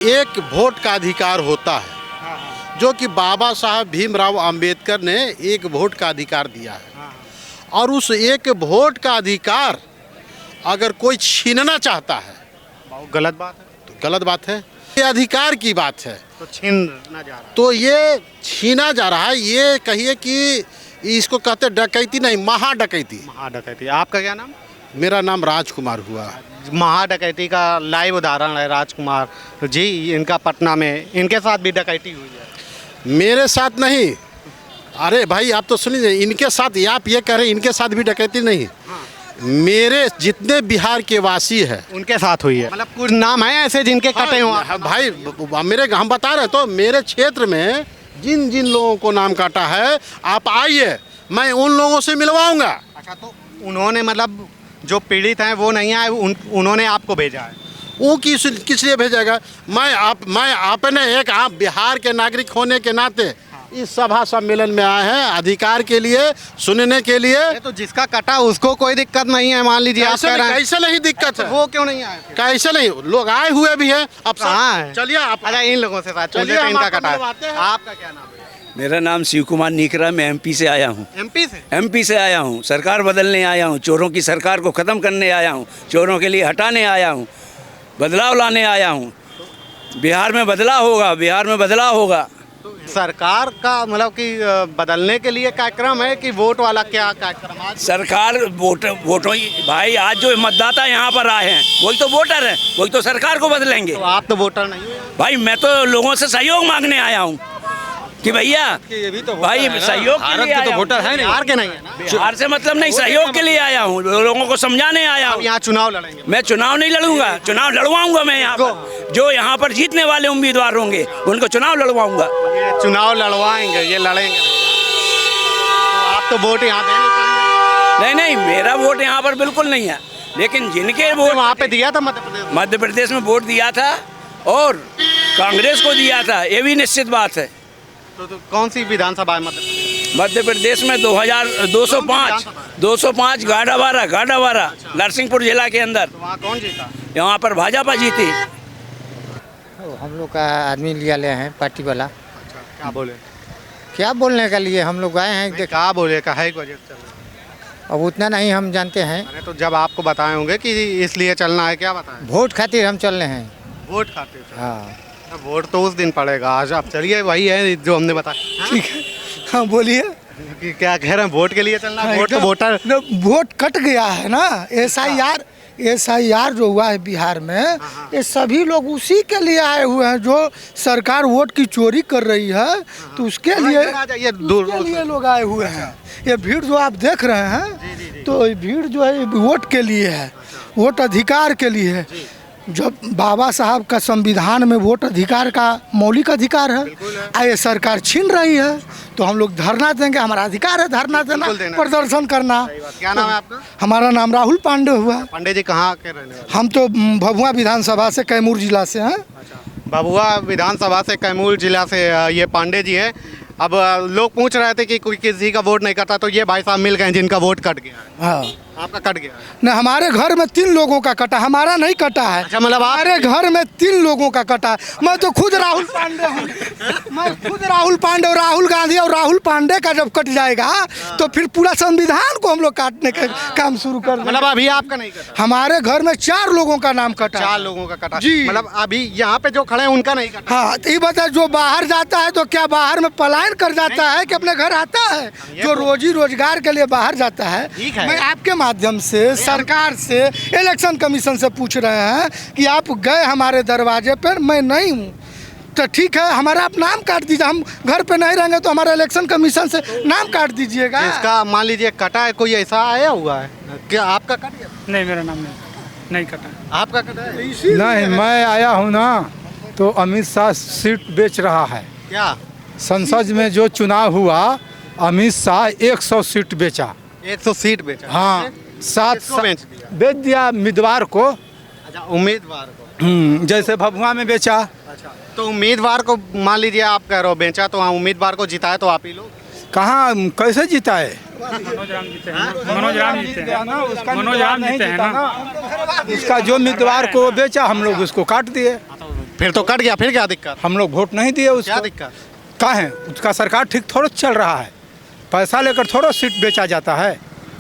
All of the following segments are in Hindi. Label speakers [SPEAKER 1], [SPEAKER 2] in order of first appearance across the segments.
[SPEAKER 1] एक वोट का अधिकार होता है जो कि बाबा साहब भीमराव अंबेडकर ने एक वोट का अधिकार दिया है और उस एक वोट का अधिकार अगर कोई छीनना चाहता है
[SPEAKER 2] बहुत गलत बात है।
[SPEAKER 1] तो गलत बात है। ये अधिकार की बात है
[SPEAKER 2] तो छीनना जा रहा है।
[SPEAKER 1] तो ये छीना जा रहा है। ये कहिए कि इसको कहते डकैती नहीं, महाडकैती।
[SPEAKER 2] महाडकैती। आपका क्या नाम?
[SPEAKER 1] मेरा नाम राजकुमार हुआ।
[SPEAKER 2] महाडकैती का लाइव उदाहरण है राजकुमार जी। इनका पटना में इनके साथ भी डकैती हुई है।
[SPEAKER 1] मेरे साथ नहीं। अरे भाई आप तो सुनिए, इनके साथ आप ये कह रहे हैं इनके साथ भी डकैती नहीं। मेरे जितने बिहार के वासी हैं
[SPEAKER 2] उनके साथ हुई है। मतलब कुछ नाम है ऐसे जिनके कटे हुए?
[SPEAKER 1] हाँ, भाई मेरे हम बता रहे तो मेरे क्षेत्र में जिन जिन लोगों को नाम काटा है आप आइए, मैं उन लोगों से मिलवाऊंगा।
[SPEAKER 2] अच्छा, तो उन्होंने मतलब जो पीड़ित हैं वो नहीं आए, उन्होंने आपको भेजा है?
[SPEAKER 1] वो किस लिए भेजेगा? मैं आपने एक आप बिहार के नागरिक होने के नाते इस सभा सम्मेलन में आए हैं अधिकार के लिए, सुनने के लिए।
[SPEAKER 2] तो जिसका कटा उसको कोई दिक्कत नहीं है, मान लीजिए।
[SPEAKER 1] कैसे नहीं दिक्कत है?
[SPEAKER 2] वो क्यों नहीं आए?
[SPEAKER 1] कैसे नहीं, लोग आए हुए भी हैं। अब
[SPEAKER 2] कहाँ?
[SPEAKER 1] चलिए आप।
[SPEAKER 2] अच्छा, इन लोगों से बात
[SPEAKER 1] चलिए,
[SPEAKER 2] इनका
[SPEAKER 1] आपको
[SPEAKER 2] कटा।
[SPEAKER 1] मिलवाते हैं।
[SPEAKER 2] आपका क्या नाम है?
[SPEAKER 3] मेरा नाम शिव कुमार नीकरा। मैं एमपी से आया हूँ।
[SPEAKER 2] एमपी से
[SPEAKER 3] आया हूँ। सरकार बदलने आया हूँ। चोरों की सरकार को ख़त्म करने आया हूँ। चोरों के लिए हटाने आया हूँ। बदलाव लाने आया हूँ। बिहार में बदलाव होगा।
[SPEAKER 2] सरकार का मतलब कि बदलने के लिए कार्यक्रम है कि वोट वाला क्या कार्यक्रम? आज
[SPEAKER 3] सरकार वोटों भाई, आज जो मतदाता यहाँ पर आए हैं वही तो वोटर हैं, वही तो सरकार को बदलेंगे।
[SPEAKER 2] तो आप तो वोटर नहीं है
[SPEAKER 3] भाई, मैं तो लोगों से सहयोग मांगने आया हूँ कि भैया
[SPEAKER 2] ये भी तो
[SPEAKER 3] भाई सहयोग के लिए
[SPEAKER 2] तो वोटर है, बिहार के नहीं है ना।
[SPEAKER 3] बिहार से मतलब नहीं, सहयोग के लिए आया हूँ, लोगों को समझाने आया हूँ।
[SPEAKER 2] यहाँ चुनाव लड़ेंगे?
[SPEAKER 3] मैं चुनाव नहीं लड़ूंगा, चुनाव लड़वाऊंगा मैं यहाँ पर। जो यहाँ पर जीतने वाले उम्मीदवार होंगे उनको चुनाव लड़वाऊंगा।
[SPEAKER 2] ये चुनाव लड़वाएंगे, ये लड़ेंगे। तो आप तो वोट यहाँ दे नहीं पाएंगे?
[SPEAKER 3] नहीं, मेरा वोट यहाँ पर बिल्कुल नहीं है, लेकिन जिनके वोट
[SPEAKER 2] वहाँ पे दिया था
[SPEAKER 3] मध्य प्रदेश में वोट दिया था और कांग्रेस को दिया था, ये भी निश्चित बात है।
[SPEAKER 2] तो कौन सी विधानसभा है
[SPEAKER 3] मध्य प्रदेश में 205 गाढ़ावारा नरसिंहपुर जिला के अंदर।
[SPEAKER 2] तो वहाँ कौन जीता?
[SPEAKER 3] यहाँ पर भाजपा जीती।
[SPEAKER 4] हम लोग का आदमी लिया ले हैं पार्टी वाला।
[SPEAKER 2] अच्छा, क्या बोले?
[SPEAKER 4] क्या बोलने के लिए हम लोग आए हैं?
[SPEAKER 2] क्या बोले? का है
[SPEAKER 4] अब उतना नहीं हम जानते हैं।
[SPEAKER 2] अरे तो जब आपको बताए होंगे कि इसलिए चलना है, क्या बताएं?
[SPEAKER 4] वोट खातिर हम चल रहे हैं।
[SPEAKER 2] वोट खाते?
[SPEAKER 4] हाँ,
[SPEAKER 2] वोट तो उस दिन पड़ेगा। आज आप चलिए, वही है जो हमने बताया।
[SPEAKER 4] ठीक है। हाँ बोलिए।
[SPEAKER 2] कि क्या कह रहे हैं? वोट के लिए चलना? वोट तो वोटर
[SPEAKER 5] वोट कट गया है ना। एसआईआर जो हुआ है बिहार में, ये सभी लोग उसी के लिए आए हुए हैं। जो सरकार वोट की चोरी कर रही है तो उसके लिए लोग आए हुए हैं। ये भीड़ जो आप देख रहे हैं तो ये भीड़ जो है वोट के लिए है, वोट अधिकार के लिए है। जब बाबा साहब का संविधान में वोट अधिकार का मौलिक अधिकार है, ये सरकार छीन रही है तो हम लोग धरना देंगे। हमारा अधिकार है धरना देना, प्रदर्शन करना।
[SPEAKER 2] क्या नाम है आपका?
[SPEAKER 5] हमारा नाम राहुल पांडे हुआ।
[SPEAKER 2] पांडे जी कहाँ के रहने वाले?
[SPEAKER 5] हम तो भभुआ विधानसभा से कैमूर जिला से हैं।
[SPEAKER 2] भभुआ विधानसभा से कैमूर जिला से ये पांडे जी है। अब लोग पूछ रहे थे कि कोई किसी का वोट नहीं कटा, तो ये भाई साहब मिल गए जिनका वोट कट गया है।
[SPEAKER 5] हाँ,
[SPEAKER 2] आपका कट गया है?
[SPEAKER 5] न, हमारे घर में 3 लोगों का कटा, हमारा नहीं कटा है।
[SPEAKER 2] अच्छा, मतलब
[SPEAKER 5] हमारे घर में 3 लोगों का कटा है। मैं तो खुद राहुल पांडे हूँ। मैं खुद राहुल पांडे और राहुल गांधी और राहुल पांडे का जब कट जाएगा तो फिर पूरा संविधान को हम लोग काटने का काम शुरू कर देंगे।
[SPEAKER 2] मतलब अभी आपका नहीं कटा?
[SPEAKER 5] हमारे घर में 4 लोगों का नाम कटा।
[SPEAKER 2] 4 लोगों का कटा
[SPEAKER 5] जी।
[SPEAKER 2] मतलब अभी यहाँ पे जो खड़े हैं उनका नहीं कटा?
[SPEAKER 5] हाँ, तो ये बता, जो बाहर जाता है तो क्या बाहर में पलायन कर जाता है कि अपने घर आता है? जो रोजी रोजगार के लिए बाहर जाता है। मैं आपके माध्यम से सरकार से, इलेक्शन कमीशन से पूछ रहे हैं कि आप गए हमारे दरवाजे पर, मैं नहीं हूँ तो ठीक है, हमारा आप नाम काट दीजिए। हम घर पे नहीं रहेंगे तो हमारा इलेक्शन कमीशन से नाम काट दीजिएगा।
[SPEAKER 2] इसका मान लीजिए कटा है, कोई ऐसा आया हुआ है क्या? आपका कट गया?
[SPEAKER 6] नहीं, मेरा नाम नहीं कटा।
[SPEAKER 2] आपका कटा है?
[SPEAKER 7] नहीं, मैं आया हूँ ना तो अमित शाह सीट बेच रहा है।
[SPEAKER 2] क्या
[SPEAKER 7] संसद में जो चुनाव हुआ, अमित शाह 100 सीट बेचा।
[SPEAKER 2] 100 सीट बेचा?
[SPEAKER 7] हाँ, 7
[SPEAKER 2] बेच
[SPEAKER 7] दिया उम्मीदवार को।
[SPEAKER 2] अच्छा, उम्मीदवार को।
[SPEAKER 7] जैसे भभुआ में बेचा।
[SPEAKER 2] अच्छा, तो उम्मीदवार को मान लीजिए आप कह रहे हो बेचा, तो हाँ उम्मीदवार को जिताया तो आप ही लोग?
[SPEAKER 7] कहाँ कैसे जीता है?
[SPEAKER 6] मनोज राम जीते हैं ना।
[SPEAKER 7] उसका जो उम्मीदवार को बेचा हम लोग उसको काट दिए।
[SPEAKER 2] फिर तो कट गया, फिर क्या दिक्कत?
[SPEAKER 7] हम लोग वोट नहीं दिए
[SPEAKER 2] क्या
[SPEAKER 7] उसको।
[SPEAKER 2] दिक्कत?
[SPEAKER 7] का है उसका सरकार ठीक थोड़ा चल रहा है, पैसा लेकर थोड़ा सीट बेचा जाता है,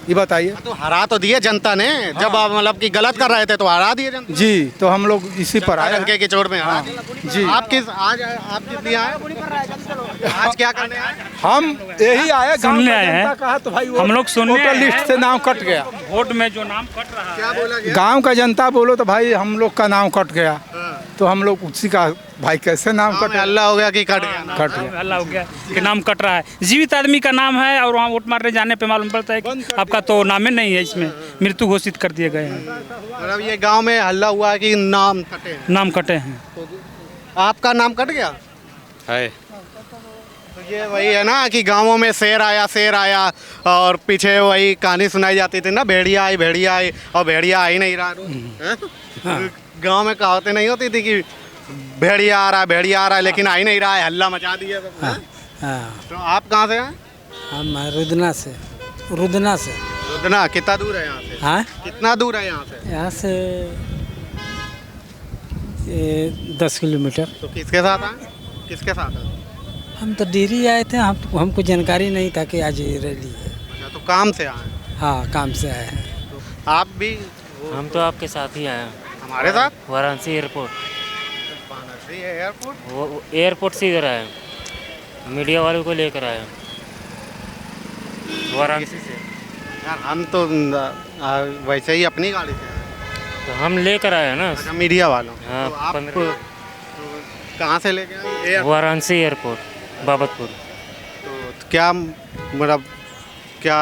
[SPEAKER 7] ये बताइए।
[SPEAKER 2] तो हरा तो दिए जनता ने, जब आप मतलब कि गलत कर रहे थे तो हरा दिए जनता।
[SPEAKER 7] जी, तो हम लोग इसी पर आए
[SPEAKER 2] डंके
[SPEAKER 7] हैं।
[SPEAKER 2] की चोट में हरा
[SPEAKER 7] हाँ,
[SPEAKER 2] दिए।
[SPEAKER 7] जी।
[SPEAKER 2] आप किस लिए आए? आज क्या करने आए?
[SPEAKER 7] हम यही आए, गांव
[SPEAKER 6] सुनने
[SPEAKER 7] का
[SPEAKER 6] आए हैं।
[SPEAKER 7] जनता कहा तो भाई
[SPEAKER 6] हम लोग सुनने
[SPEAKER 7] वोटर
[SPEAKER 6] आए
[SPEAKER 7] लिस्ट
[SPEAKER 6] हैं।
[SPEAKER 7] से नाम कट गया।
[SPEAKER 6] वोट में जो नाम कट रहा है,
[SPEAKER 2] क्या बोला गया?
[SPEAKER 7] गांव का जनता बोलो तो भाई हम लोग का नाम कट गया, तो हम लोग उसी का भाई कैसे नाम
[SPEAKER 2] गाँव में
[SPEAKER 7] कटे?
[SPEAKER 2] हल्ला हो गया कि कट गया।
[SPEAKER 7] कट गया।
[SPEAKER 6] हल्ला हो गया कि नाम कट रहा है। जीवित आदमी का नाम है और वहाँ वोट मारने जाने पे मालूम पड़ता है कि आपका तो नाम ही नहीं है, इसमें मृत्यु घोषित कर दिए गए हैं,
[SPEAKER 2] मतलब ये गांव में हल्ला हुआ है कि नाम कटे हैं।
[SPEAKER 6] नाम कटे हैं।
[SPEAKER 2] आपका नाम कट गया?
[SPEAKER 3] है
[SPEAKER 2] तो ये वही है ना कि गांवों में शेर आया और पीछे वही कहानी सुनाई जाती थी ना, भेड़िया आई और भेड़िया आ ही नहीं रहा। गांव में कहावतें नहीं होती थी कि भेड़िया आ रहा है लेकिन आ ही नहीं रहा है, हल्ला मचा दिया सब।
[SPEAKER 8] हाँ,
[SPEAKER 2] तो आप कहाँ से हैं?
[SPEAKER 8] हम रुदना से।
[SPEAKER 2] रुदना कितना दूर है यहाँ से?
[SPEAKER 8] हाँ,
[SPEAKER 2] कितना दूर है यहाँ से?
[SPEAKER 8] यहाँ से 10 किलोमीटर।
[SPEAKER 2] तो किसके साथ आए? किसके साथ आए?
[SPEAKER 8] हम तो डेरी आए थे, हमको जानकारी नहीं था कि आज रैली है।
[SPEAKER 2] अच्छा, तो काम से आए?
[SPEAKER 8] हाँ, काम से आए हैं।
[SPEAKER 2] तो आप भी
[SPEAKER 9] हम तो आपके साथ ही आए हैं,
[SPEAKER 2] हमारे साथ?
[SPEAKER 9] वाराणसी एयरपोर्ट।
[SPEAKER 2] वाराणसी एयरपोर्ट?
[SPEAKER 9] वो एयरपोर्ट से इधर आए, मीडिया वालों को लेकर आए वाराणसी से।
[SPEAKER 2] यार हम तो वैसे ही अपनी गाड़ी से आए।
[SPEAKER 9] तो हम लेकर आए हैं ना।
[SPEAKER 2] अच्छा, मीडिया वालों।
[SPEAKER 9] हाँ,
[SPEAKER 2] तो आप
[SPEAKER 9] 15
[SPEAKER 2] कहाँ से लेके आए?
[SPEAKER 9] वाराणसी एयरपोर्ट, बाबतपुर।
[SPEAKER 2] तो क्या मतलब क्या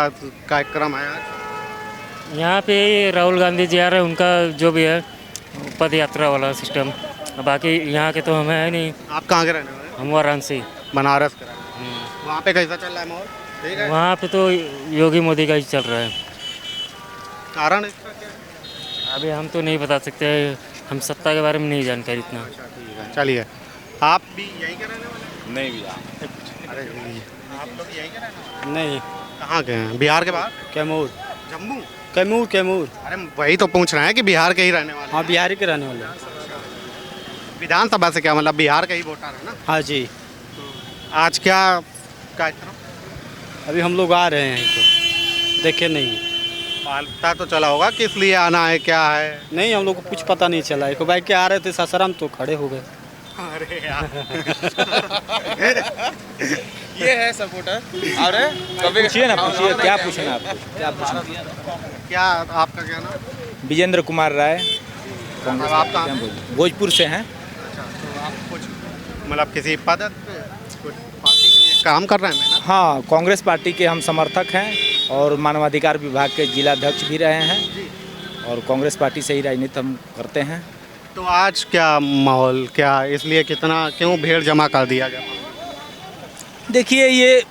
[SPEAKER 2] कार्यक्रम है आज?
[SPEAKER 9] यहाँ पे राहुल गांधी जी आ रहे हैं, उनका जो भी है पद यात्रा वाला सिस्टम। बाकी यहाँ के तो हमें है नहीं।
[SPEAKER 2] आप कहाँ के रहने वाले?
[SPEAKER 9] हम वाराणसी।
[SPEAKER 2] बनारस के रहने वाले। वहाँ पे कैसा चल रहा है माहौल? ठीक है।
[SPEAKER 9] वहाँ पे तो योगी मोदी का ही चल रहा है।
[SPEAKER 2] कारण इसका क्या है?
[SPEAKER 9] अभी हम तो नहीं बता सकते, हम सत्ता के बारे में नहीं जानकारी इतना।
[SPEAKER 2] अच्छा, ठीक है, चलिए। आप भी यहीं के रहने वाले?
[SPEAKER 3] नहीं भैया,
[SPEAKER 2] अरे आप लोग यहीं के रहने वाले?
[SPEAKER 3] नहीं,
[SPEAKER 2] कहाँ के हैं? बिहार के बाहर?
[SPEAKER 3] कैमूर
[SPEAKER 2] जम्मू?
[SPEAKER 3] कैमूर।
[SPEAKER 2] अरे वही तो पूछ रहे हैं कि बिहार के ही रहने वाले?
[SPEAKER 3] हाँ, बिहारी के रहने वाले।
[SPEAKER 2] विधानसभा से क्या मतलब बिहार के ही वोटर है ना?
[SPEAKER 3] हाँ जी,
[SPEAKER 2] आज क्या कार्यक्रम?
[SPEAKER 3] अभी हम लोग आ रहे हैं तो देखे नहीं।
[SPEAKER 2] पता तो चला होगा किस लिए आना है, क्या है?
[SPEAKER 3] नहीं, हम लोग को कुछ पता नहीं चला। एक बाइक के आ रहे थे सासाराम तो खड़े हो गए।
[SPEAKER 2] अरे यार
[SPEAKER 10] ये है सपोर्टर। और
[SPEAKER 3] पूछिए ना, पूछिए क्या पूछना है आपको, क्या पूछना?
[SPEAKER 2] क्या आपका क्या नाम?
[SPEAKER 7] विजेंद्र कुमार राय,
[SPEAKER 2] अब आप कहाँ?
[SPEAKER 7] भोजपुर से हैं।
[SPEAKER 2] अच्छा, तो आप कुछ मतलब किसी पद पे कुछ पार्टी के लिए काम कर रहे हैं ना?
[SPEAKER 7] हाँ, कांग्रेस पार्टी के हम समर्थक हैं और मानवाधिकार विभाग के जिला अध्यक्ष भी रहे हैं और कांग्रेस पार्टी से ही राजनीति हम करते हैं।
[SPEAKER 2] तो आज क्या माहौल, क्या इसलिए कितना क्यों भीड़ जमा कर दिया गया?
[SPEAKER 7] देखिए, ये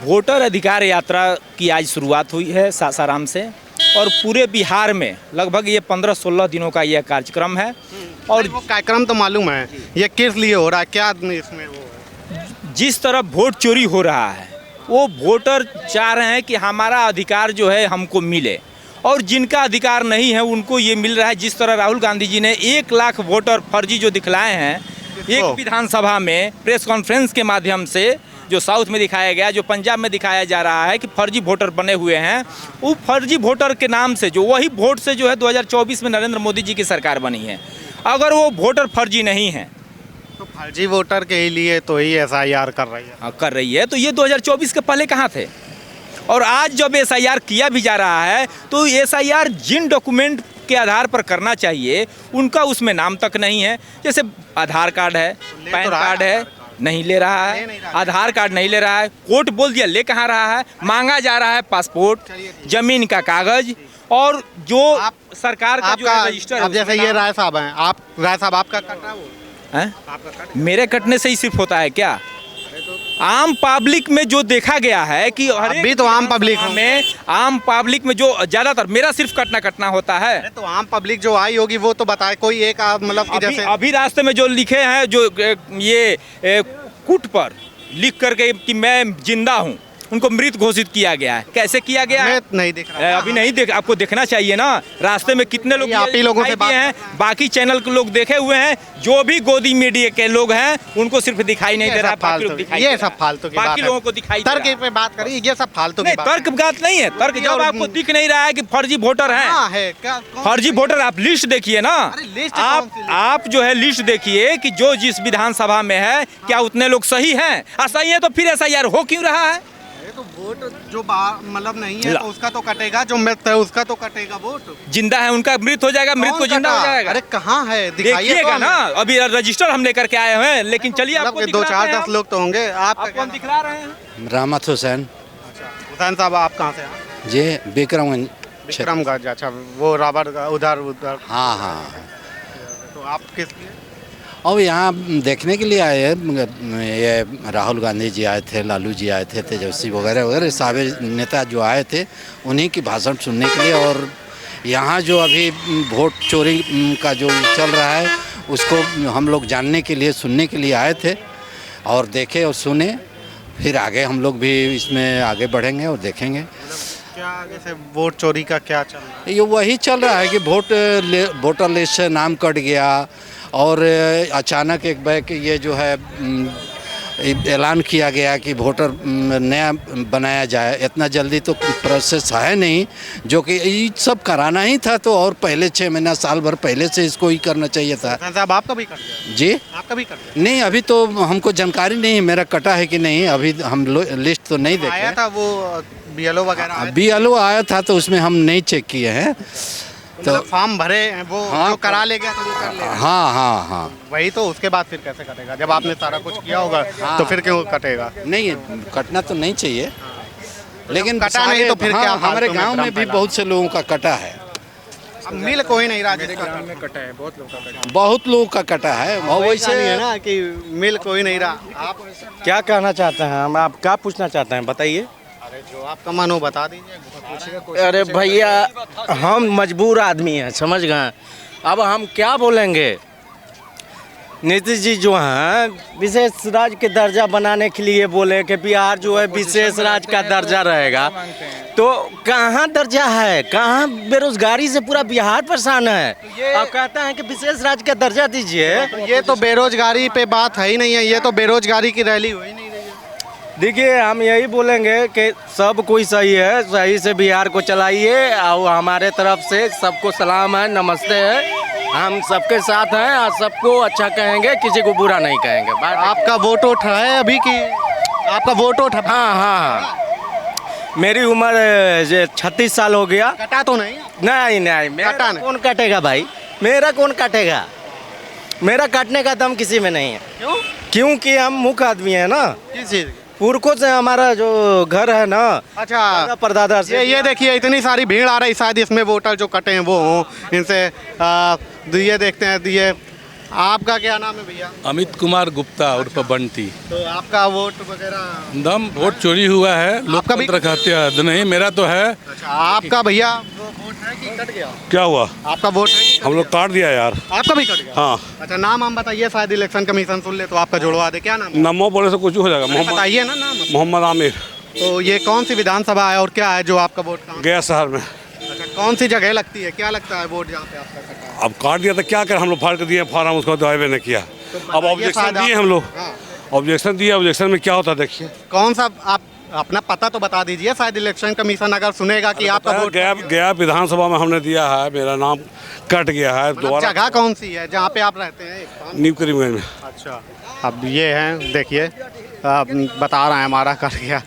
[SPEAKER 7] वोटर अधिकार यात्रा की आज शुरुआत हुई है सासाराम से और पूरे बिहार में लगभग ये 15-16 दिनों का यह कार्यक्रम है। और
[SPEAKER 2] वो कार्यक्रम तो मालूम है, ये किस लिए हो रहा है, क्या इसमें वो है?
[SPEAKER 7] जिस तरह वोट चोरी हो रहा है, वो वोटर चाह रहे हैं कि हमारा अधिकार जो है हमको मिले और जिनका अधिकार नहीं है उनको ये मिल रहा है। जिस तरह राहुल गांधी जी ने 1 लाख वोटर फर्जी जो दिखलाए हैं एक विधानसभा में प्रेस कॉन्फ्रेंस के माध्यम से, जो साउथ में दिखाया गया, जो पंजाब में दिखाया जा रहा है कि फर्जी वोटर बने हुए हैं, वो फर्जी वोटर के नाम से जो वही वोट से जो है 2024 में नरेंद्र मोदी जी की सरकार बनी है। अगर वो वोटर फर्जी नहीं है
[SPEAKER 2] तो फर्जी वोटर के लिए तो ही SIR कर रही है।
[SPEAKER 7] कर रही है, तो ये 2024 के पहले कहाँ थे? और आज जब SIR किया भी जा रहा है तो SIR जिन डॉक्यूमेंट के आधार पर करना चाहिए उनका उसमें नाम तक नहीं है। जैसे आधार कार्ड है, पैन कार्ड है, नहीं ले रहा है, आधार कार्ड नहीं ले रहा है, कोर्ट बोल दिया ले कहाँ रहा है, मांगा जा रहा है पासपोर्ट, जमीन का कागज और जो सरकार का जो है रजिस्टर।
[SPEAKER 2] अब जैसे ये राय साहब हैं, आप राय साहब आपका कट रहा है वो
[SPEAKER 7] हैं? मेरे कटने से ही सिर्फ होता है क्या? आम पब्लिक में जो देखा गया है कि
[SPEAKER 2] अभी तो आम पब्लिक
[SPEAKER 7] में जो ज्यादातर मेरा सिर्फ कटना होता है।
[SPEAKER 2] तो आम पब्लिक जो आई होगी वो तो बताए कोई एक मतलब कि जैसे
[SPEAKER 7] अभी रास्ते में जो लिखे हैं, जो ये कुट पर लिख करके कि मैं जिंदा हूँ, उनको मृत घोषित किया गया है। कैसे किया गया है
[SPEAKER 2] नहीं दिख रहा,
[SPEAKER 7] अभी नहीं देख, आपको देखना चाहिए ना। रास्ते में कितने लोग
[SPEAKER 2] आप ही लोगों से
[SPEAKER 7] दिखाई दिए हैं, बाकी चैनल के लोग देखे हुए हैं, जो भी गोदी मीडिया के लोग हैं उनको सिर्फ दिखाई नहीं दे रहा, बाकी लोग दिखाई,
[SPEAKER 2] ये सब फालतू की बात
[SPEAKER 7] बाकी
[SPEAKER 2] है।
[SPEAKER 7] लोगों को दिखाई दे
[SPEAKER 2] तर्क
[SPEAKER 7] रहा
[SPEAKER 2] पे बात करिए, ये सब फालतू की
[SPEAKER 7] नहीं,
[SPEAKER 2] बात
[SPEAKER 7] तर्क बात नहीं है। तर्क जब आपको दिख नहीं रहा है कि फर्जी वोटर
[SPEAKER 2] हाँ
[SPEAKER 7] है,
[SPEAKER 2] है क्या,
[SPEAKER 7] फर्जी वोटर, आप लिस्ट देखिए ना।
[SPEAKER 2] लिस्ट
[SPEAKER 7] आप जो है लिस्ट देखिए कि जो जिस विधानसभा में है क्या उतने लोग सही हैं, सही है तो फिर SIR हो क्यों रहा है?
[SPEAKER 2] तो वोट जो मतलब नहीं है तो उसका तो कटेगा, जो मृत है उसका तो कटेगा वोट।
[SPEAKER 7] जिंदा है उनका मृत हो जाएगा, मृत को जिंदा हो जाएगा।
[SPEAKER 2] अरे कहाँ है,
[SPEAKER 7] देखिएगा ना, अभी रजिस्टर हम लेकर के आए हैं, लेकिन चलिए आपको
[SPEAKER 2] 2-4-10 लोग तो होंगे।
[SPEAKER 7] आपको हम दिखला रहे हैं।
[SPEAKER 11] रहमत हुसैन।
[SPEAKER 2] अच्छा हुसैन साहब, आप कहाँ से हैं?
[SPEAKER 11] जी विक्रमगंज।
[SPEAKER 2] विक्रमगंज, अच्छा वो रावण उधर।
[SPEAKER 11] हाँ हाँ।
[SPEAKER 2] तो आप किस लिए?
[SPEAKER 11] और यहाँ देखने के लिए आए हैं, ये राहुल गांधी जी आए थे, लालू जी आए थे, तेजस्वी वगैरह वगैरह सारे नेता जो आए थे उन्हीं की भाषण सुनने के लिए। और यहाँ जो अभी वोट चोरी का जो चल रहा है उसको हम लोग जानने के लिए, सुनने के लिए आए थे और देखे और सुने। फिर आगे हम लोग भी इसमें आगे बढ़ेंगे और देखेंगे।
[SPEAKER 2] क्या आगे से वोट चोरी का क्या चल रहा है?
[SPEAKER 11] ये वही चल रहा है कि वोटर लिस्ट से नाम कट गया और अचानक एक बैग ये जो है ऐलान किया गया कि वोटर नया बनाया जाए। इतना जल्दी तो प्रोसेस है नहीं, जो कि ये सब कराना ही था तो और पहले 6 महीना साल भर पहले से इसको ही करना चाहिए था।
[SPEAKER 2] साहब आपका भी कट गया?
[SPEAKER 11] जी
[SPEAKER 2] आपका भी कट गया?
[SPEAKER 11] नहीं, अभी तो हमको जानकारी नहीं है मेरा कटा है कि नहीं, अभी हम लिस्ट तो नहीं देखे।
[SPEAKER 2] आया था वो BLO वगैरह?
[SPEAKER 11] BLO आया था तो उसमें हम नहीं चेक किए हैं।
[SPEAKER 2] तो फॉर्म भरे वो
[SPEAKER 11] हाँ,
[SPEAKER 2] जो करा ले गया तो वो कर लेगा।
[SPEAKER 11] हाँ हाँ हाँ
[SPEAKER 2] वही तो, उसके बाद फिर कैसे कटेगा? जब आपने सारा कुछ किया होगा तो फिर क्यों कटेगा?
[SPEAKER 11] नहीं, कटना तो नहीं चाहिए, लेकिन
[SPEAKER 2] कटा नहीं तो फिर
[SPEAKER 11] हाँ,
[SPEAKER 2] क्या?
[SPEAKER 11] हमारे गांव में भी बहुत से लोगों का कटा है।
[SPEAKER 2] अब मिल कोई नहीं रहा जिसका कटा है, बहुत लोगों का कटा है।
[SPEAKER 11] बहुत लोगों का कटा है। और वैसे
[SPEAKER 2] है ना कि मिल कोई नहीं रहा। आप
[SPEAKER 12] क्या कहना चाहते हैं? हम आप क्या पूछना चाहते हैं बताइए।
[SPEAKER 2] अरे जो आपका मन हो बता दीजिए।
[SPEAKER 12] अरे भैया हम मजबूर आदमी हैं, समझ गए। अब हम क्या बोलेंगे? नीतीश जी जो हैं विशेष राज्य के दर्जा बनाने के लिए बोले कि बिहार जो है विशेष राज्य का दर्जा रहेगा, तो कहाँ दर्जा है? कहाँ? बेरोजगारी से पूरा बिहार परेशान है। आप कहते हैं कि विशेष राज्य का दर्जा दीजिए।
[SPEAKER 2] ये तो बेरोजगारी पे बात है ही नहीं है, ये तो बेरोजगारी की रैली हो ही नहीं रही है।
[SPEAKER 12] देखिए हम यही बोलेंगे कि सब कोई सही है, सही से बिहार को चलाइए। और हमारे तरफ से सबको सलाम है, नमस्ते है, हम सबके साथ हैं और सबको अच्छा कहेंगे, किसी को बुरा नहीं कहेंगे।
[SPEAKER 2] आपका वोट उठा है अभी की? आपका वोट उठा?
[SPEAKER 12] हाँ हाँ, मेरी उम्र 36 साल हो गया।
[SPEAKER 2] कटा तो नहीं?
[SPEAKER 12] नहीं नहीं, मेरा कौन काटेगा भाई? मेरा कौन काटेगा? मेरा काटने का दम किसी में नहीं है।
[SPEAKER 2] क्यों?
[SPEAKER 12] क्योंकि हम मुख्य आदमी है ना।
[SPEAKER 2] किस चीज़?
[SPEAKER 12] पुरखों से हमारा जो घर है ना,
[SPEAKER 2] अच्छा
[SPEAKER 12] परदादा से।
[SPEAKER 2] ये देखिए इतनी सारी भीड़ आ रही, शायद इसमें वोटर जो कटे हैं वो हों। इनसे ये देखते हैं। ये आपका क्या नाम है भैया?
[SPEAKER 13] अमित कुमार गुप्ता उर्फ बंटी।
[SPEAKER 2] तो आपका वोट वगैरह?
[SPEAKER 13] दम वोट चोरी हुआ है, लोकतंत्र खाते हद नहीं, मेरा तो है।
[SPEAKER 2] अच्छा आपका भैया वोट है कि कट गया?
[SPEAKER 13] क्या हुआ?
[SPEAKER 2] आपका वोट है कि
[SPEAKER 13] हम लोग काट दिया यार।
[SPEAKER 2] आपका भी कट गया?
[SPEAKER 13] हाँ।
[SPEAKER 2] अच्छा नाम हम बताइए, शायद इलेक्शन कमीशन सुन ले तो आपका जुड़वा दे। क्या नाम?
[SPEAKER 13] नमो बोले से कुछ हो जाएगा।
[SPEAKER 2] बताइए ना नाम।
[SPEAKER 13] मोहम्मद आमिर।
[SPEAKER 2] तो ये कौन सी विधानसभा है और क्या है जो आपका वोट?
[SPEAKER 13] गया शहर में।
[SPEAKER 2] अच्छा कौन सी जगह लगती है? क्या लगता है वोट जहाँ पे आपका कटा है?
[SPEAKER 13] अब काट दिया तो क्या कर, हम लोग फाड़ कर दिए फार्म, उसको तो नहीं किया। अब ऑब्जेक्शन दिए हम लोग, ऑब्जेक्शन दिए, ऑब्जेक्शन में क्या होता देखिए।
[SPEAKER 2] कौन सा? आप अपना पता तो बता दीजिए, शायद इलेक्शन कमीशन अगर सुनेगा कि आपका वोट
[SPEAKER 13] गया विधानसभा में हमने दिया है, मेरा नाम कट गया है। दोबारा
[SPEAKER 2] जगह कौन सी है जहाँ पे आप रहते हैं?
[SPEAKER 13] न्यू करीमगंज में।
[SPEAKER 2] अच्छा अब ये हैं, देखिए बता रहे हैं हमारा कट गया।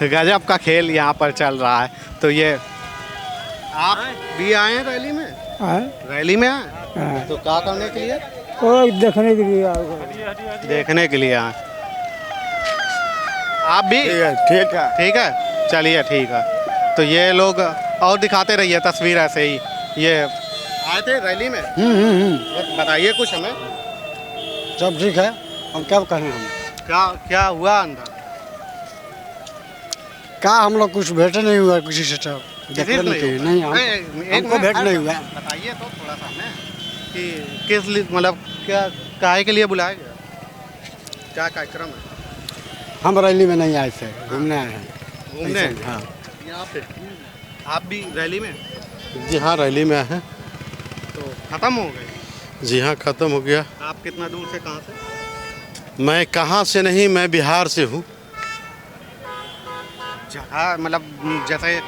[SPEAKER 2] गजब का खेल यहाँ पर चल रहा है। तो ये आप भी आए हैं रैली में? रैली में आए तो क्या करने के लिए?
[SPEAKER 5] देखने के लिए।
[SPEAKER 2] देखने के लिए आए आप भी?
[SPEAKER 12] ठीक है।
[SPEAKER 2] ठीक है, चलिए ठीक है। तो ये लोग और दिखाते रहिए तस्वीर ऐसे ही। ये आए थे रैली में? बताइए कुछ हमें।
[SPEAKER 12] सब ठीक है, हम क्या कहें? हम
[SPEAKER 2] क्या क्या हुआ अंदर?
[SPEAKER 12] क्या हम लोग कुछ भेंट नहीं हुआ किसी से? सब नहीं, हमको भेंट नहीं हुआ।
[SPEAKER 2] बताइए तो थोड़ा सा हमें कि किस मतलब क्या काहे के लिए बुलाया गया, क्या कार्यक्रम है?
[SPEAKER 1] हम रैली में नहीं आए थे, घूमने आए हैं।
[SPEAKER 2] घूमने?
[SPEAKER 1] हाँ।
[SPEAKER 2] यहाँ पे आप भी रैली में?
[SPEAKER 1] जी हाँ, रैली में आए हैं।
[SPEAKER 2] तो खत्म हो गए?
[SPEAKER 1] जी हाँ, ख़त्म हो गया।
[SPEAKER 2] आप कितना दूर से, कहाँ से?
[SPEAKER 1] मैं कहाँ से नहीं, मैं बिहार से हूँ।
[SPEAKER 2] जगह मतलब जैसे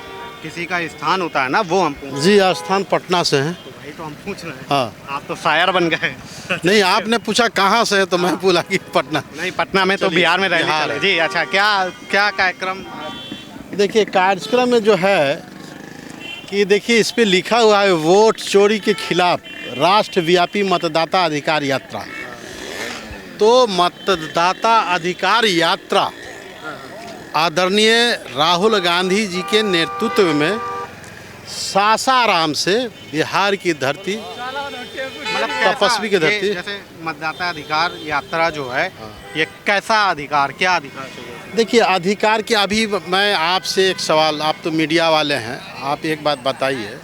[SPEAKER 2] किसी का स्थान होता है ना, वो हम पूछ।
[SPEAKER 1] जी, स्थान पटना से हैं।
[SPEAKER 2] तो भाई तो हम पूछ रहे हैं।
[SPEAKER 1] हाँ।
[SPEAKER 2] आप तो शायर बन गए।
[SPEAKER 1] नहीं, आपने पूछा कहाँ से है तो मैं बोला कि पटना।
[SPEAKER 2] नहीं, पटना में तो
[SPEAKER 1] चलिए,
[SPEAKER 2] बिहार में रैली
[SPEAKER 1] बिहार
[SPEAKER 2] चले।
[SPEAKER 1] है।
[SPEAKER 2] जी अच्छा, क्या क्या कार्यक्रम?
[SPEAKER 1] देखिए, कार्यक्रम में जो है कि देखिए इस पे लिखा हुआ है वोट चोरी के खिलाफ राष्ट्रव्यापी मतदाता अधिकार यात्रा। तो मतदाता अधिकार यात्रा आदरणीय राहुल गांधी जी के नेतृत्व में सासाराम से बिहार की धरती,
[SPEAKER 2] मतलब
[SPEAKER 1] तपस्वी की धरती।
[SPEAKER 2] जैसे मतदाता अधिकार यात्रा जो है, ये कैसा अधिकार, क्या अधिकार चाहिए?
[SPEAKER 1] देखिए, अधिकार के अभी मैं आपसे एक सवाल, आप तो मीडिया वाले हैं, आप एक बात बताइए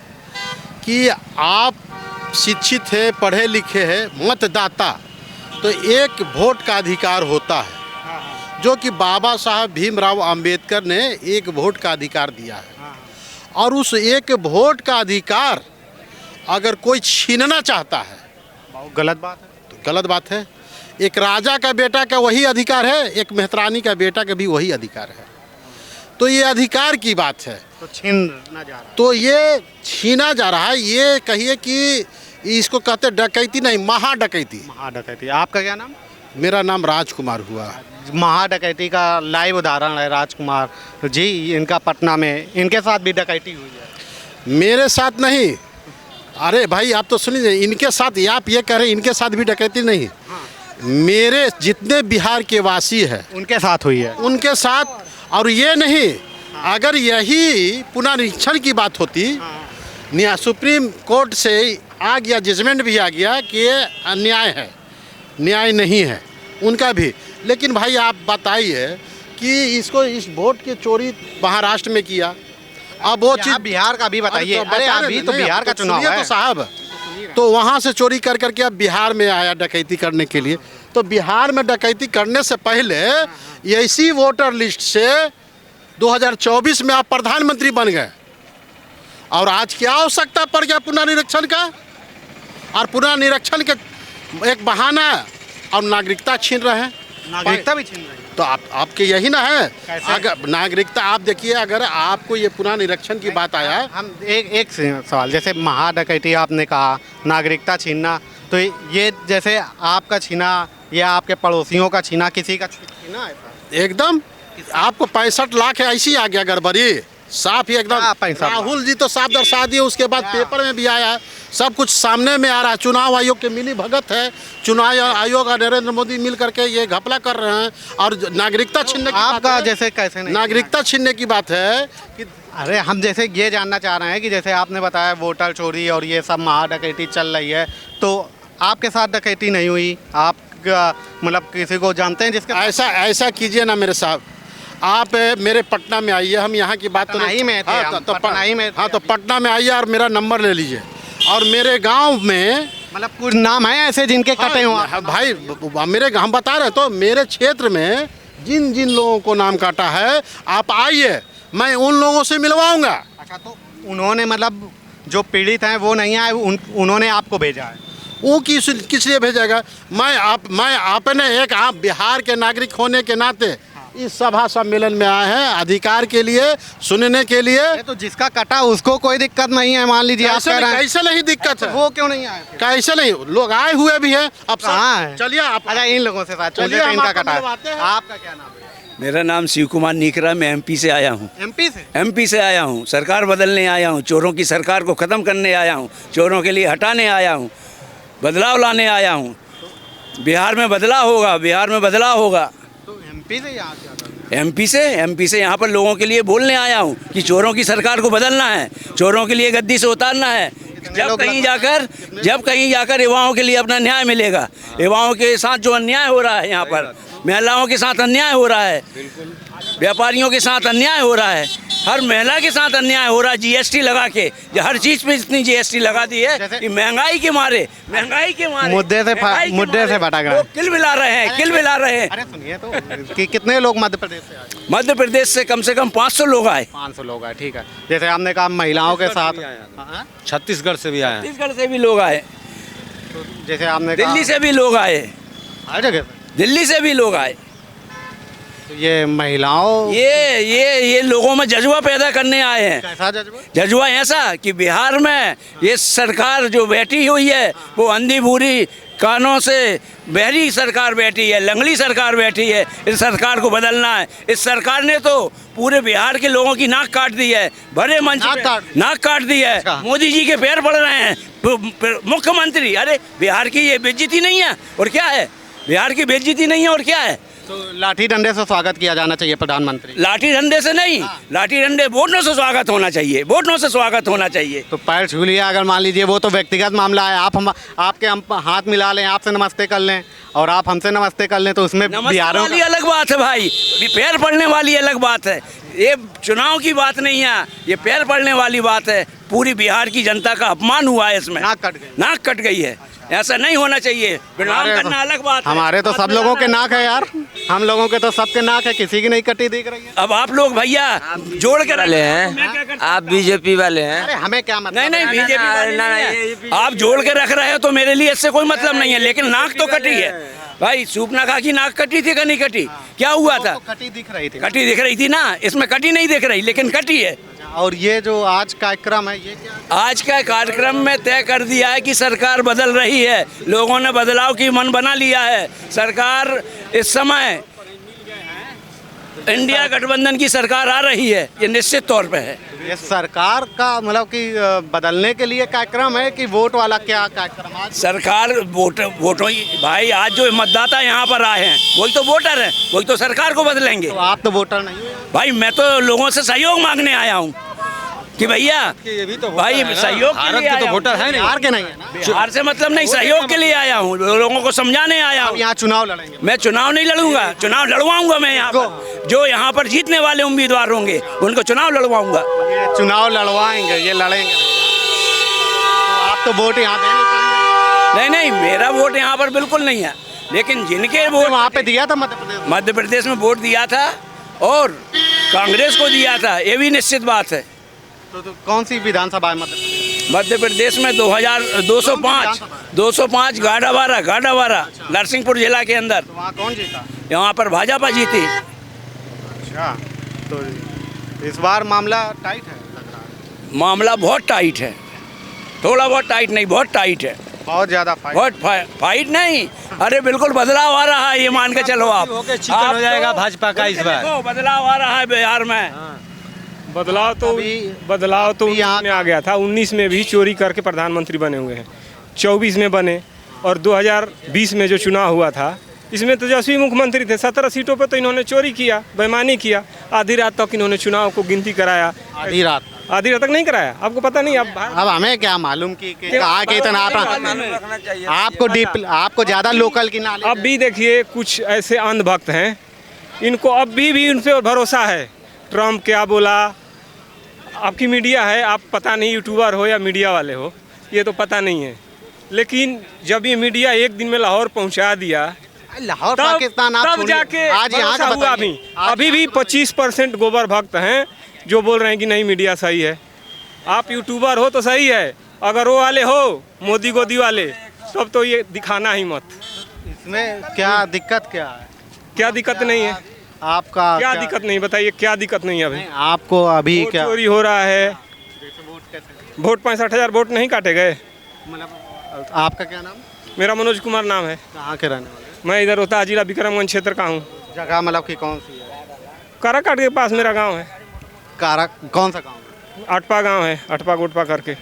[SPEAKER 1] कि आप शिक्षित हैं, पढ़े लिखे हैं, मतदाता, तो एक वोट का अधिकार होता है जो कि बाबा साहब भीमराव अंबेडकर ने एक वोट का अधिकार दिया है। और उस एक वोट का अधिकार अगर कोई छीनना चाहता है,
[SPEAKER 2] बहुत गलत बात है।
[SPEAKER 1] तो गलत बात है। एक राजा का बेटा का वही अधिकार है, एक मेहतरानी का बेटा का भी वही अधिकार है। तो ये अधिकार की बात है,
[SPEAKER 2] तो छीना जा रहा है।
[SPEAKER 1] तो ये छीना जा रहा है। ये कहिए कि इसको कहते डकैती नहीं, महाडकैती।
[SPEAKER 2] महाडकैती। आपका क्या नाम?
[SPEAKER 1] मेरा नाम राजकुमार हुआ।
[SPEAKER 2] महाडकैती का लाइव उदाहरण है राजकुमार जी। इनका पटना में इनके साथ भी डकैती हुई है।
[SPEAKER 1] मेरे साथ नहीं, अरे भाई आप तो सुनिए, इनके साथ आप ये कह रहे हैं इनके साथ भी डकैती नहीं। मेरे जितने बिहार के वासी हैं
[SPEAKER 2] उनके साथ हुई है,
[SPEAKER 1] उनके साथ। और ये नहीं, अगर यही पुनरीक्षण की बात होती, सुप्रीम कोर्ट से आ गया, जजमेंट भी आ गया कि ये अन्याय है, न्याय नहीं है उनका भी। लेकिन भाई आप बताइए कि इसको इस वोट की चोरी महाराष्ट्र में किया, अब वो चीज़
[SPEAKER 2] बिहार का भी बताइए। अरे अभी तो बिहार का चुनाव है
[SPEAKER 1] तो साहब, तो वहाँ से चोरी कर करके अब बिहार में आया डकैती करने के लिए। तो बिहार में डकैती करने से पहले इसी वोटर लिस्ट से 2024 में आप प्रधानमंत्री बन गए, और आज क्या आवश्यकता पड़ गया पुनर्निरीक्षण का? और पुनर्निरीक्षण के एक बहाना और नागरिकता छीन रहे हैं।
[SPEAKER 2] नागरिकता भी छीन रहे हैं।
[SPEAKER 1] तो आपके यही ना है। अगर नागरिकता, आप देखिए, अगर आपको ये पुनर्निरीक्षण की बात आया,
[SPEAKER 2] हम एक सवाल, जैसे महाडकैती आपने कहा, नागरिकता छीनना, तो ये जैसे आपका छीना या आपके पड़ोसियों का छीना, किसी का छीना है?
[SPEAKER 1] एकदम आपको 65 लाख है, ऐसी आ गया गड़बड़ी, साफ ही एकदम। राहुल जी तो साफ दर्शा दिए, उसके बाद पेपर में भी आया, सब कुछ सामने में आ रहा है। चुनाव आयोग के मिली भगत है, चुनाव आयोग और नरेंद्र मोदी मिल करके ये घपला कर रहे हैं। और नागरिकता छीनने की
[SPEAKER 2] आपका जैसे कैसे नहीं,
[SPEAKER 1] नागरिकता छीनने की बात है कि
[SPEAKER 2] अरे हम जैसे ये जानना चाह रहे हैं कि जैसे आपने बताया वोटर चोरी और ये सब महाडकैती चल रही है, तो आपके साथ डकैती नहीं हुई? आप मतलब किसी को जानते हैं जिसके?
[SPEAKER 1] ऐसा कीजिए ना मेरे साहब, आप मेरे पटना में आइए, हम यहाँ की बात तो
[SPEAKER 2] नहीं में थे,
[SPEAKER 1] हाँ, तो पटना में आइए और मेरा नंबर ले लीजिए। और मेरे गांव में
[SPEAKER 2] मतलब कुछ नाम है ऐसे जिनके कटे हुए?
[SPEAKER 1] हाँ, भाई मेरे हम बता रहे, तो मेरे क्षेत्र में जिन जिन लोगों को नाम काटा है, आप आइए, मैं उन लोगों से मिलवाऊंगा।
[SPEAKER 2] अच्छा, तो उन्होंने मतलब जो पीड़ित हैं वो नहीं आए, उन्होंने आपको भेजा है?
[SPEAKER 1] वो किस लिए भेजेगा? मैं आपने एक, आप बिहार के नागरिक होने के नाते इस सभा सम्मेलन में आए हैं अधिकार के लिए, सुनने के लिए।
[SPEAKER 2] तो जिसका कटा उसको कोई दिक्कत नहीं है, मान लीजिए आप कह रहे हैं।
[SPEAKER 1] कैसे नहीं दिक्कत है?
[SPEAKER 2] वो क्यों नहीं आए?
[SPEAKER 1] कैसे नहीं, लोग आए हुए भी हैं। अब चलिए आप,
[SPEAKER 2] अच्छा इन लोगों से बात,
[SPEAKER 1] चलिए
[SPEAKER 2] इनका कटा है। आपका क्या नाम है?
[SPEAKER 3] मेरा नाम शिव कुमार नीकरा, मैं एमपी से आया हूँ।
[SPEAKER 2] एमपी से
[SPEAKER 3] आया हूँ, सरकार बदलने आया हूँ, चोरों की सरकार को ख़त्म करने आया हूँ, चोरों के लिए हटाने आया हूँ, बदलाव लाने आया हूँ। बिहार में बदलाव होगा, बिहार में बदलाव होगा।
[SPEAKER 2] तो एमपी से यहाँ
[SPEAKER 3] एमपी से यहाँ पर लोगों के लिए बोलने आया हूँ कि चोरों की सरकार को बदलना है, चोरों के लिए गद्दी से उतारना है। जब कहीं जाकर युवाओं के लिए अपना न्याय मिलेगा। युवाओं के साथ जो अन्याय हो रहा है यहाँ पर, महिलाओं के साथ अन्याय हो रहा है, व्यापारियों के साथ अन्याय हो रहा है, हर महिला के साथ अन्याय हो रहा है जीएसटी लगा के, हर चीज पे इतनी जीएसटी लगा दी है कि महंगाई के मारे
[SPEAKER 2] मुद्दे से भटक रहे हैं।
[SPEAKER 3] किल मिला रहे हैं, किल मिला रहे हैं।
[SPEAKER 2] अरे सुनिए तो कि कितने लोग मध्य प्रदेश से आए?
[SPEAKER 3] मध्य प्रदेश से कम 500 लोग आए।
[SPEAKER 2] 500 लोग आए, ठीक है। जैसे आपने कहा महिलाओं के साथ
[SPEAKER 10] छत्तीसगढ़ से भी आए हैं।
[SPEAKER 3] छत्तीसगढ़ से भी लोग आए,
[SPEAKER 2] जैसे आपने कहा
[SPEAKER 3] दिल्ली से भी लोग आए,
[SPEAKER 2] हर जगह से।
[SPEAKER 3] दिल्ली से भी लोग आए।
[SPEAKER 2] तो ये महिलाओं
[SPEAKER 3] ये लोगों में जज्बा पैदा करने आए हैं।
[SPEAKER 2] कैसा जज्बा?
[SPEAKER 3] जज्बा ऐसा कि बिहार में ये सरकार जो बैठी हुई है वो अंधी बूढ़ी कानों से बहरी सरकार बैठी है, लंगड़ी सरकार बैठी है। इस सरकार को बदलना है। इस सरकार ने तो पूरे बिहार के लोगों की नाक काट दी है, बड़े मंच पे नाक काट दी है। मोदी जी के पैर पड़ रहे हैं मुख्यमंत्री। अरे बिहार की ये बेइज्जती नहीं है और क्या है? बिहार की बेइज्जती नहीं है और क्या है?
[SPEAKER 2] तो लाठी डंडे से स्वागत किया जाना चाहिए प्रधानमंत्री।
[SPEAKER 3] लाठी डंडे से नहीं, लाठी डंडे वोटों से स्वागत होना चाहिए, वोटों से स्वागत होना चाहिए।
[SPEAKER 2] तो पैर छू लिया, अगर मान लीजिए वो तो व्यक्तिगत मामला है, आपके हम हाथ मिला लें, आपसे नमस्ते कर लें और आप हमसे नमस्ते कर लें, तो उसमें बिहारों
[SPEAKER 3] वाली अलग बात है भाई, पैर पड़ने वाली अलग बात है। ये चुनाव की बात नहीं है, ये पैर पड़ने वाली बात है। पूरी बिहार की जनता का अपमान हुआ है इसमें, नाक कट गई है। ऐसा नहीं होना चाहिए। प्रणाम करना अलग बात है।
[SPEAKER 2] हमारे तो सब लोगों के नाक है यार, हम लोगों के तो सबके नाक है, किसी की नहीं कटी दिख रही है।
[SPEAKER 3] अब आप लोग भैया जोड़ के
[SPEAKER 10] वाले हैं, आप बीजेपी वाले हैं।
[SPEAKER 2] अरे हमें क्या मतलब?
[SPEAKER 3] नहीं बीजेपी वाले नहीं, आप जोड़ के रख रहे हो तो मेरे लिए इससे कोई मतलब नहीं है, लेकिन नाक तो कटी है भाई। सूपना खा की नाक कटी थी कि नहीं कटी? क्या हुआ था?
[SPEAKER 2] कटी दिख रही थी,
[SPEAKER 3] कटी दिख रही थी ना, इसमें कटी नहीं दिख रही लेकिन कटी है।
[SPEAKER 2] और ये जो आज कार्यक्रम है, ये क्या?
[SPEAKER 3] आज का कार्यक्रम में तय कर दिया है कि सरकार बदल रही है, लोगों ने बदलाव की मन बना लिया है। सरकार इस समय इंडिया गठबंधन की सरकार आ रही है, ये निश्चित तौर पे है।
[SPEAKER 2] ये सरकार का मतलब कि बदलने के लिए कार्यक्रम है कि वोट वाला क्या कार्यक्रम? आज
[SPEAKER 3] सरकार वोटों भाई, आज जो मतदाता यहाँ पर आए हैं वही तो वोटर हैं, वही तो सरकार को बदलेंगे।
[SPEAKER 2] तो आप तो वोटर नहीं हो
[SPEAKER 3] भाई, मैं तो लोगों से सहयोग मांगने आया हूँ कि भैया
[SPEAKER 10] ये भी तो
[SPEAKER 3] भाई सहयोग के लिए
[SPEAKER 10] तो वोटर है नहीं,
[SPEAKER 2] बिहार के नहीं है ना?
[SPEAKER 3] बिहार से मतलब नहीं, सहयोग के लिए आया हूँ, लोगों को समझाने आया हूँ।
[SPEAKER 2] यहाँ चुनाव लड़ेंगे?
[SPEAKER 3] मैं चुनाव नहीं लड़ूंगा, चुनाव लड़वाऊंगा मैं यहाँ पर। जो यहाँ पर जीतने वाले उम्मीदवार होंगे उनको चुनाव लड़वाऊंगा।
[SPEAKER 2] ये चुनाव लड़वाएंगे, ये लड़ेंगे। तो आप तो वोट यहाँ देने
[SPEAKER 3] नहीं, मेरा वोट यहाँ पर बिल्कुल नहीं है, लेकिन जिनके वोट
[SPEAKER 2] वहाँ पे दिया था
[SPEAKER 3] मध्य प्रदेश में वोट दिया था और कांग्रेस को दिया था, ये भी निश्चित बात है।
[SPEAKER 2] तो कौन सी विधानसभा है
[SPEAKER 3] मध्य प्रदेश में 205 गाडावारा नरसिंहपुर जिला के अंदर।
[SPEAKER 2] तो वहाँ कौन जीता?
[SPEAKER 3] यहाँ पर भाजपा जीती।
[SPEAKER 2] अच्छा, तो इस बार मामला टाइट है लग रहा है।
[SPEAKER 3] मामला बहुत टाइट है, थोड़ा बहुत टाइट नहीं, बहुत टाइट है,
[SPEAKER 2] बहुत ज़्यादा
[SPEAKER 3] बहुत फाइट नहीं। अरे बिल्कुल बदलाव आ रहा है, ये मान के चलो आप।
[SPEAKER 10] चिकन हो जाएगा भाजपा का इस बार।
[SPEAKER 3] बदलाव आ रहा है बिहार में।
[SPEAKER 14] बदलाव तो में आ गया था। 19 में भी चोरी करके प्रधानमंत्री बने हुए हैं, 24 में बने और 2020 में जो चुनाव हुआ था इसमें तेजस्वी मुख्यमंत्री थे। 17 सीटों पर तो इन्होंने चोरी किया, बेईमानी किया। आधी रात तक इन्होंने चुनाव को गिनती कराया।
[SPEAKER 2] आधी रात
[SPEAKER 14] तक नहीं कराया, आपको पता नहीं।
[SPEAKER 2] अब हमें क्या मालूम कि कहाँ के इतना आपको ज़्यादा लोकल की नॉलेज।
[SPEAKER 14] अब भी देखिए कुछ ऐसे अंधभक्त हैं, इनको अब भी उन पर भरोसा है। ट्रम्प क्या बोला, आपकी मीडिया है, आप पता नहीं यूट्यूबर हो या मीडिया वाले हो, ये तो पता नहीं है। लेकिन जब ये मीडिया एक दिन में लाहौर पहुंचा दिया,
[SPEAKER 2] लाहौर पाकिस्तान,
[SPEAKER 14] तब जाके आज यहाँ का हुआ। अभी भी 25% गोबर भक्त हैं जो बोल रहे हैं कि नहीं मीडिया सही है। आप यूट्यूबर हो तो सही है, अगर वो वाले हो मोदी गोदी वाले, तब तो ये दिखाना ही मत।
[SPEAKER 2] इसमें क्या दिक्कत क्या है?
[SPEAKER 14] क्या दिक्कत नहीं है
[SPEAKER 2] आपका?
[SPEAKER 14] क्या दिक्कत नहीं, बताइए क्या दिक्कत नहीं है? अभी
[SPEAKER 2] आपको अभी क्या
[SPEAKER 14] चोरी हो रहा है? वोट 65,000 वोट नहीं काटे गए।
[SPEAKER 2] मतलब आपका क्या नाम?
[SPEAKER 14] मेरा मनोज कुमार नाम है।
[SPEAKER 2] कहाँ के रहने वाले?
[SPEAKER 14] मैं इधर होता जिला विक्रमगंज क्षेत्र का हूँ।
[SPEAKER 2] जगह मतलब कि कौन सी है?
[SPEAKER 14] काराकाट के पास मेरा गांव है।
[SPEAKER 2] कौन सा गांव है?
[SPEAKER 14] आटपा गांव है, आटपा गोटपा करके।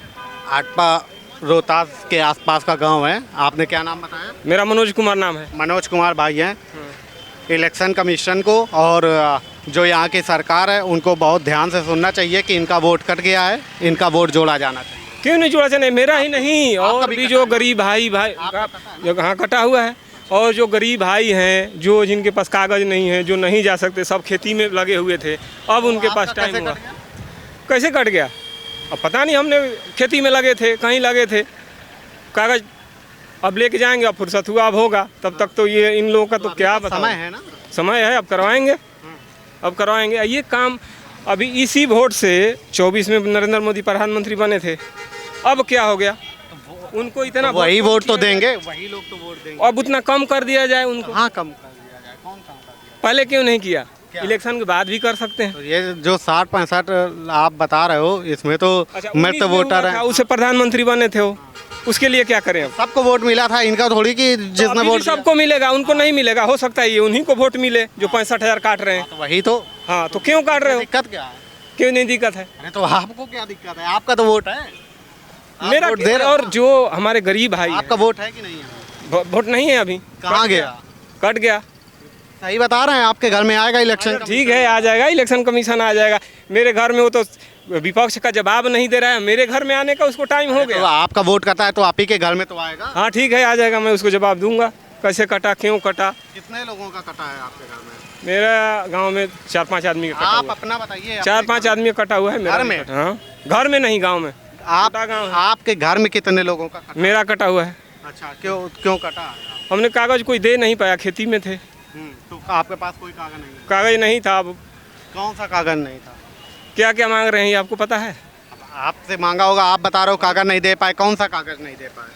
[SPEAKER 2] आटपा रोहतास के आसपास का गांव है। आपने क्या नाम बताया?
[SPEAKER 14] मेरा मनोज कुमार नाम है।
[SPEAKER 2] मनोज कुमार भाई हैं। इलेक्शन कमीशन को और जो यहाँ की सरकार है उनको बहुत ध्यान से सुनना चाहिए कि इनका वोट कट गया है, इनका वोट जोड़ा जाना चाहिए।
[SPEAKER 14] क्यों नहीं जोड़ा जाना? मेरा ही नहीं, और भी जो गरीब भाई जो कहाँ कटा हुआ है, और जो गरीब भाई हैं, जो जिनके पास कागज़ नहीं है, जो नहीं जा सकते, सब खेती में लगे हुए थे, अब उनके पास टाइम हुआ। कैसे कट गया? अब पता नहीं, हमने खेती में लगे थे, कहीं लगे थे, कागज अब लेके जाएंगे, अब फुर्सत हुआ अब होगा, तब तक तो ये इन लोगों का तो क्या बताऊं।
[SPEAKER 2] समय है ना,
[SPEAKER 14] समय है, अब करवाएंगे, अब करवाएंगे। ये काम अभी इसी वोट से 24 में नरेंद्र मोदी प्रधानमंत्री बने थे, अब क्या हो गया? उनको इतना
[SPEAKER 2] वही वोट तो देंगे, वही लोग तो वोट देंगे।
[SPEAKER 14] अब उतना कम कर दिया जाए उनको।
[SPEAKER 2] हाँ, कम कर दिया जाए। कौन कम कर दिया?
[SPEAKER 14] पहले क्यों नहीं किया? इलेक्शन के बाद भी कर सकते हैं।
[SPEAKER 2] तो ये जो 60-65 आप बता रहे हो, इसमें तो मृत वोटर है,
[SPEAKER 14] उसे प्रधानमंत्री बने थे वो, उसके लिए क्या करें? अब
[SPEAKER 2] सबको वोट मिला था, इनका थोड़ी कि जिसने वोट
[SPEAKER 14] सबको मिलेगा, उनको नहीं मिलेगा। हो सकता है ये उन्हीं को वोट मिले जो 65,000 काट रहे हैं।
[SPEAKER 2] तो वही तो।
[SPEAKER 14] हाँ, तो क्यों काट रहे हो?
[SPEAKER 2] दिक्कत क्या है?
[SPEAKER 14] क्यों नहीं दिक्कत है?
[SPEAKER 2] अरे तो आपको क्या दिक्कत है? आपका तो वोट है,
[SPEAKER 14] मेरा
[SPEAKER 2] वोट दे रहे हो।
[SPEAKER 14] और जो हमारे गरीब भाई,
[SPEAKER 2] आपका वोट है कि नहीं है?
[SPEAKER 14] वोट नहीं है अभी।
[SPEAKER 2] कहाँ गया?
[SPEAKER 14] कट गया।
[SPEAKER 2] सही बता रहे हैं, आपके घर में आएगा इलेक्शन?
[SPEAKER 14] ठीक है, आ जाएगा, इलेक्शन कमीशन आ जाएगा। मेरे घर में वो तो विपक्ष का जवाब नहीं दे रहा है, मेरे घर में आने का उसको टाइम हो
[SPEAKER 2] तो
[SPEAKER 14] गया।
[SPEAKER 2] आपका वोट करता है तो आप ही के घर में तो आएगा।
[SPEAKER 14] हाँ ठीक है, आ जाएगा, मैं उसको जवाब दूंगा, कैसे कटा, क्यों कटा।
[SPEAKER 2] कितने लोगों का कटा है आपके घर में?
[SPEAKER 14] मेरा गांव में 4-5 आदमी का कटा
[SPEAKER 2] आप
[SPEAKER 14] हुआ।
[SPEAKER 2] अपना बताइए।
[SPEAKER 14] 4-5 आदमी का कटा हुआ है मेरा
[SPEAKER 2] घर में?
[SPEAKER 14] हाँ, घर में नहीं, गांव में।
[SPEAKER 2] आपके घर में कितने लोगों का कटा?
[SPEAKER 14] मेरा कटा हुआ है।
[SPEAKER 2] अच्छा, क्यों कटा है?
[SPEAKER 14] हमने कागज कोई दे नहीं पाया, खेती में थे,
[SPEAKER 2] तो आपके पास कोई कागज नहीं है?
[SPEAKER 14] कागज नहीं था। अब
[SPEAKER 2] कौन सा कागज नहीं था?
[SPEAKER 14] क्या क्या मांग रहे हैं ये आपको पता है?
[SPEAKER 2] आपसे मांगा होगा, आप बता रहे हो कागज नहीं दे पाए। कौन सा कागज नहीं दे पाए?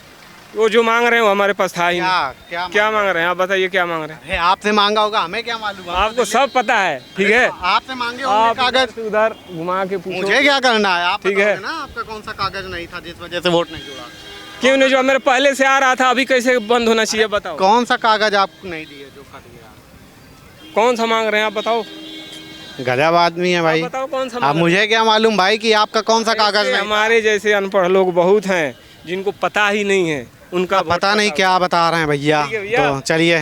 [SPEAKER 14] वो जो मांग रहे हैं वो हमारे पास था ही नहीं।
[SPEAKER 2] क्या
[SPEAKER 14] मांग रहे हैं आप बताइए, क्या मांग रहे हैं?
[SPEAKER 2] आपसे मांगा होगा, हमें क्या मालूम?
[SPEAKER 14] आपको सब पता है, ठीक है।
[SPEAKER 2] आपसे मांगे होंगे कागज,
[SPEAKER 14] उधर घुमा के पूछो।
[SPEAKER 2] मुझे क्या करना है? आप
[SPEAKER 14] ठीक है
[SPEAKER 2] ना, आपका कौन सा कागज नहीं था जिस वजह से वोट नहीं जुड़ा?
[SPEAKER 14] क्यों नहीं? जो मेरे पहले से आ रहा था, अभी कैसे बंद होना चाहिए बताओ?
[SPEAKER 2] कौन सा कागज आप नहीं दिए जो कट गया?
[SPEAKER 14] कौन सा मांग रहे हैं आप बताओ?
[SPEAKER 2] गजब आदमी है भाई।
[SPEAKER 14] बताओ कौन सा?
[SPEAKER 2] आप मुझे क्या मालूम भाई कि आपका कौन सा कागज नहीं?
[SPEAKER 14] हमारे जैसे अनपढ़ लोग बहुत हैं जिनको पता ही नहीं है, उनका
[SPEAKER 2] पता नहीं क्या बता रहे हैं भैया। तो चलिए